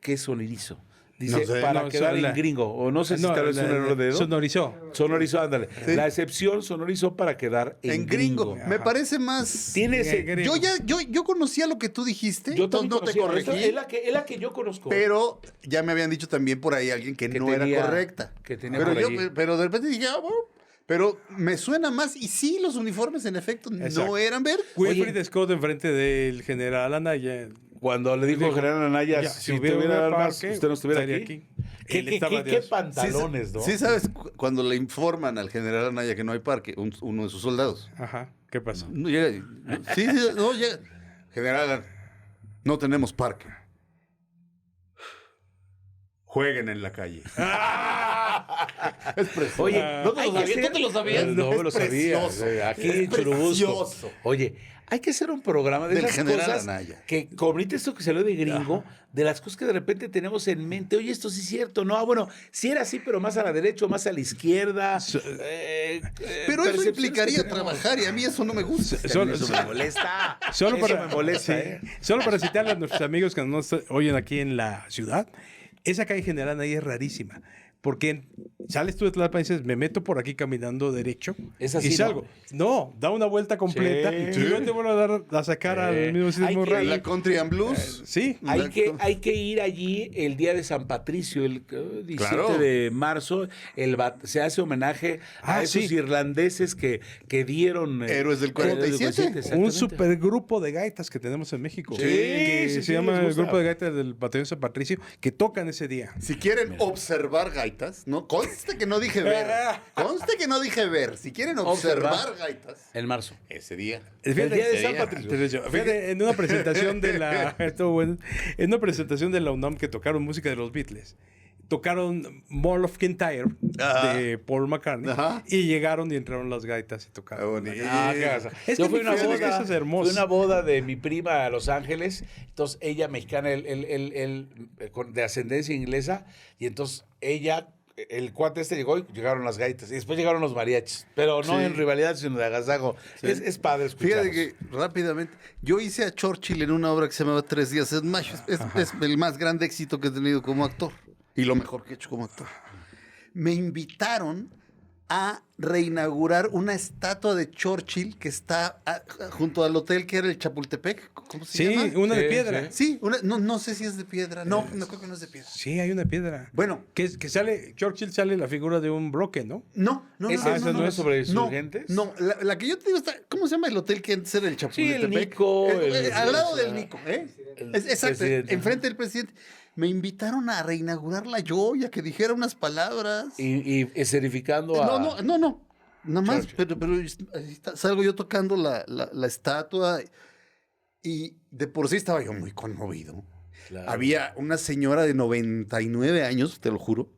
C: ¿Qué es sonirizo? Dice,
B: No sé.
C: para
A: No,
C: quedar en gringo. O no sé si tal vez un error de dedo.
A: Sonorizó.
C: Sonorizó, ándale.
B: Sí.
C: La excepción sonorizó para quedar en
B: gringo.
C: gringo.
B: Me parece más...
C: Tiene ese...
A: Gringo.
B: Yo conocía lo que tú dijiste,
C: Yo
B: entonces
C: también
B: no te
C: conocía,
B: corregí,
C: es la que yo conozco.
B: pero ya me habían dicho también por ahí alguien que no
C: tenía-
B: era correcta.
C: que tenía
B: pero
C: por
B: yo,
C: allí.
B: pero de repente dije, bueno, pero me suena más, y sí, los uniformes en efecto
A: Exacto.
B: no eran verdes.
A: Wilfrid Scott enfrente del general Anaya.
C: Cuando le dijo al general Anaya,
A: Ya,
C: si hubiera armas,
A: parque,
C: usted no estuviera
A: estaría
C: aquí.
A: Él
C: ¿Qué
A: estaba
C: qué
A: Dios.
C: pantalones, no?
B: Sí, sabes, cuando le informan al general Anaya que no hay parque, uno de sus soldados.
A: Ajá. ¿Qué pasó?
B: No llega. No llega. General, no tenemos parque. Jueguen en la calle. Es precioso.
C: Oye, ¿no te
D: Ay,
C: lo sabías?
D: ¿tú te lo sabías?
C: No me lo sabía.
B: precioso.
C: Aquí
B: Es
C: en Churubusco.
B: precioso.
C: Oye, hay que hacer un programa de
B: Del
C: esas
B: general
C: cosas
B: Anaya.
C: que, como ahorita esto que salió de gringo, de las cosas que de repente tenemos en mente. Oye, esto sí es cierto. No, bueno, sí era así, pero más a la derecha o más a la izquierda.
B: Pero eso
C: percepciones
B: implicaría
C: que tenemos.
B: trabajar y a mí eso no me gusta.
A: Solo-
C: Eso me molesta.
A: Solo
C: Eso
A: para,
C: me molesta,
A: sí.
C: ¿eh?
A: Solo para citarle a nuestros amigos que nos oyen aquí en la ciudad, esa calle general ahí es rarísima. Porque sales tú de Tlalpan y dices, me meto por aquí caminando derecho
C: Es así,
A: y
C: ¿no?
A: salgo. No, da una vuelta completa
C: Sí.
A: y yo te vuelvo a sacar al mismo sitio.
C: Hay
A: Es muy
C: que
A: raro.
B: La country and blues.
A: Sí.
C: Hay que ir allí el día de San Patricio, el 17
B: Claro.
C: de marzo. Se hace homenaje a esos
A: sí.
C: irlandeses que dieron.
B: Héroes del 47.
A: Un supergrupo de gaitas que tenemos en México.
C: Sí,
A: que
C: sí,
A: se
C: sí,
A: llama
C: les
A: el
C: gusta.
A: grupo de gaitas del Batallón San Patricio, que tocan ese día.
B: Si quieren observar gaitas, no conste que no dije ver. Conste que no dije ver. Si quieren observar gaitas,
C: En marzo.
B: ese día.
A: Fíjate,
C: día de
A: ese
C: San
A: día.
C: Patricio.
A: Fíjate, en una presentación de la estuvo bueno, en una presentación de la UNAM que tocaron música de los Beatles. Tocaron Mall of Kintyre
B: Ajá.
A: de Paul McCartney
B: Ajá.
A: y llegaron y entraron las gaitas y tocaron.
B: Qué bonito.
C: Qué casa.
A: Es
C: Yo
A: que
C: fui a una
A: fíjate que
C: boda,
A: eso es hermoso.
C: fui a una boda de mi prima a Los Ángeles, entonces ella mexicana, de ascendencia inglesa, y entonces ella, el cuate este llegó y llegaron las gaitas, y después llegaron los mariachis, pero no
B: Sí.
C: en rivalidad, sino de agasajo.
B: Sí.
C: Es padre
B: Fíjate
C: escucharlos.
B: que rápidamente, yo hice a Churchill en una obra que se llamaba 3 días en mayo. Es el más grande éxito que he tenido como actor y lo mejor que he hecho como actor. Me invitaron a reinaugurar una estatua de Churchill que está junto al hotel que era el Chapultepec. ¿Cómo se
A: Sí,
B: llama?
A: una de
C: Sí,
A: piedra.
B: Sí, no sé si es de piedra. No creo que no es de piedra.
A: Sí, hay una piedra.
B: Bueno,
A: Que sale, Churchill sale la figura de un bloque, ¿no?
B: no.
C: ¿Esa no es sobre insurgentes?
B: No, la que yo te digo está. ¿Cómo se llama el hotel que antes era el Chapultepec?
C: el Nico,
B: al lado del Nico, ¿eh? Exacto,
C: presidente.
B: enfrente del presidente. Me invitaron a reinaugurarla yo y a que dijera unas palabras.
C: Y escenificando a...
B: No. Nada más,
C: Churchill.
B: pero salgo yo tocando la estatua y de por sí estaba yo muy conmovido.
C: Claro.
B: Había una señora de 99 años, te lo juro,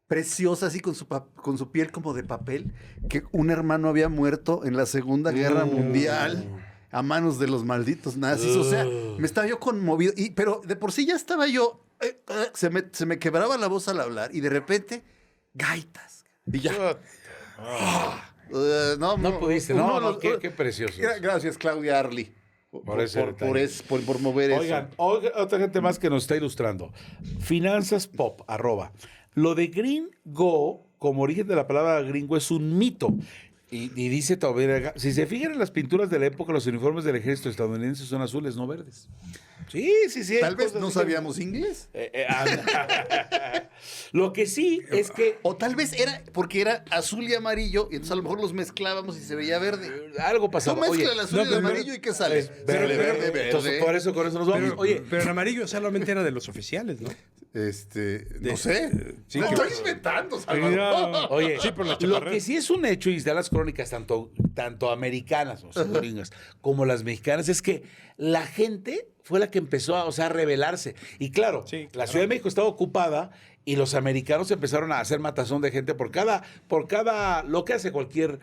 B: preciosa, así con su piel como de papel, que un hermano había muerto en la Segunda Guerra Mundial a manos de los malditos nazis. O sea, me estaba yo conmovido. Pero de por sí ya estaba yo, se me quebraba la voz al hablar y de repente, gaitas. Y ya.
C: No pudiste, no, qué precioso.
B: Gracias, Claudia Arli.
C: Por ese detalle.
B: Por mover
C: Oigan,
B: eso.
C: otra gente más que nos está ilustrando. Finanzas Pop, @. Lo de gringo, como origen de la palabra gringo, es un mito. Y dice todavía, si se fijan en las pinturas de la época, los uniformes del ejército estadounidense son azules, no verdes. Sí.
B: Tal vez no sabíamos inglés.
C: Lo que sí es que...
B: O tal vez era porque era azul y amarillo, y entonces a lo mejor los mezclábamos y se veía verde.
C: Algo pasaba.
B: Tú mezcla el azul y el amarillo y ¿qué sale?
C: Verde. Entonces, por eso nos vamos.
A: Pero el amarillo solamente era de los oficiales, ¿no?
B: No sé.
A: Sí,
B: no, estoy inventando, Salvador.
C: Oye,
A: sí, por la
C: lo
A: chaparrera.
C: que sí es un hecho, y de las crónicas tanto americanas, o sea, gringas, como las mexicanas, es que la gente fue la que empezó a rebelarse. Y claro, la Ciudad de México estaba ocupada y los americanos empezaron a hacer matazón de gente por cada lo que hace cualquier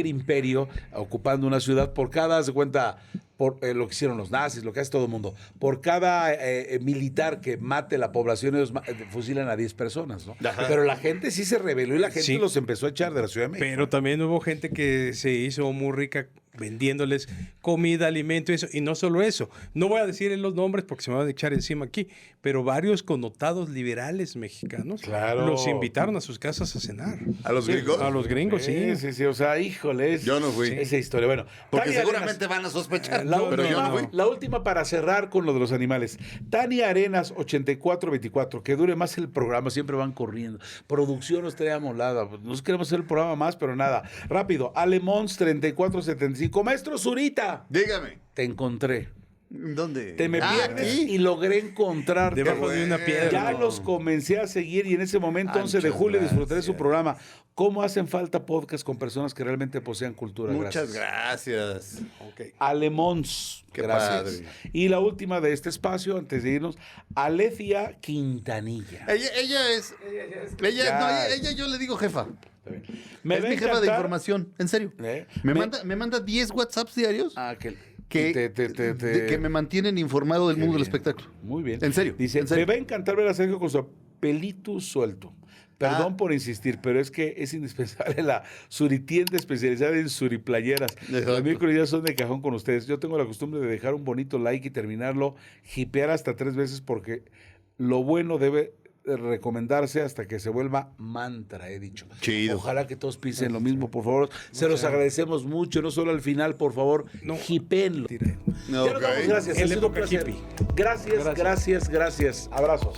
C: imperio ocupando una ciudad, por cada, haz de cuenta, por lo que hicieron los nazis, lo que hace todo el mundo, por cada militar que mate la población, ellos fusilan a 10 personas, ¿no?
B: Ajá.
C: Pero la gente sí se rebeló y la gente los empezó a echar de la Ciudad de México.
A: Pero también hubo gente que se hizo muy rica vendiéndoles comida, alimento y eso. Y no solo eso. No voy a decir los nombres porque se me van a echar encima aquí, pero varios connotados liberales mexicanos los invitaron a sus casas a cenar.
B: ¿A los gringos?
A: A los gringos, sí.
C: Sí. O sea, híjole.
B: Yo no fui.
C: Esa historia. Bueno,
B: Porque
C: Tania
B: seguramente
C: Arenas,
B: van a sospechar.
C: pero
B: yo no fui.
C: la última para cerrar con lo de los animales. Tania Arenas, 8424. Que dure más el programa. Siempre van corriendo. Producción nos trae amolada. Nos queremos hacer el programa más, pero nada. Rápido. Alemons, 3475. Maestro Zurita.
B: Dígame.
C: Te encontré.
B: ¿Dónde?
C: Te me pierdes
B: ¿aquí?
C: y logré encontrarte.
A: Debajo de una piedra.
C: Ya los comencé a seguir y en ese momento, 11 de julio, disfrutaré su programa. ¿Cómo hacen falta podcasts con personas que realmente posean cultura?
B: Muchas gracias.
A: Okay.
C: Alemons.
B: Qué
C: Gracias.
B: padre.
C: Y la última de este espacio, antes de irnos, Alecia Quintanilla.
B: Ella es. Ella yo le digo jefa.
C: Me
B: Es
C: va a
B: mi jefa de
C: encantar-
B: información, en serio. Me manda 10 WhatsApps diarios que me mantienen informado del mundo del espectáculo.
C: Muy bien.
B: En serio.
C: Dice,
B: en serio.
C: me va a encantar ver a Sergio con su pelito suelto. Perdón por insistir, pero es que es indispensable la suritienda especializada en suriplayeras.
B: Exacto.
C: Las microideas son de cajón con ustedes. Yo tengo la costumbre de dejar un bonito like y terminarlo, hipear hasta 3 veces porque lo bueno debe recomendarse hasta que se vuelva mantra, he dicho.
B: Chido.
C: Ojalá que todos piensen lo mismo, por favor. Se los agradecemos mucho, no solo al final, por favor, hipenlo. Ya nos damos, gracias. Ha sido un placer. Gracias. Abrazos.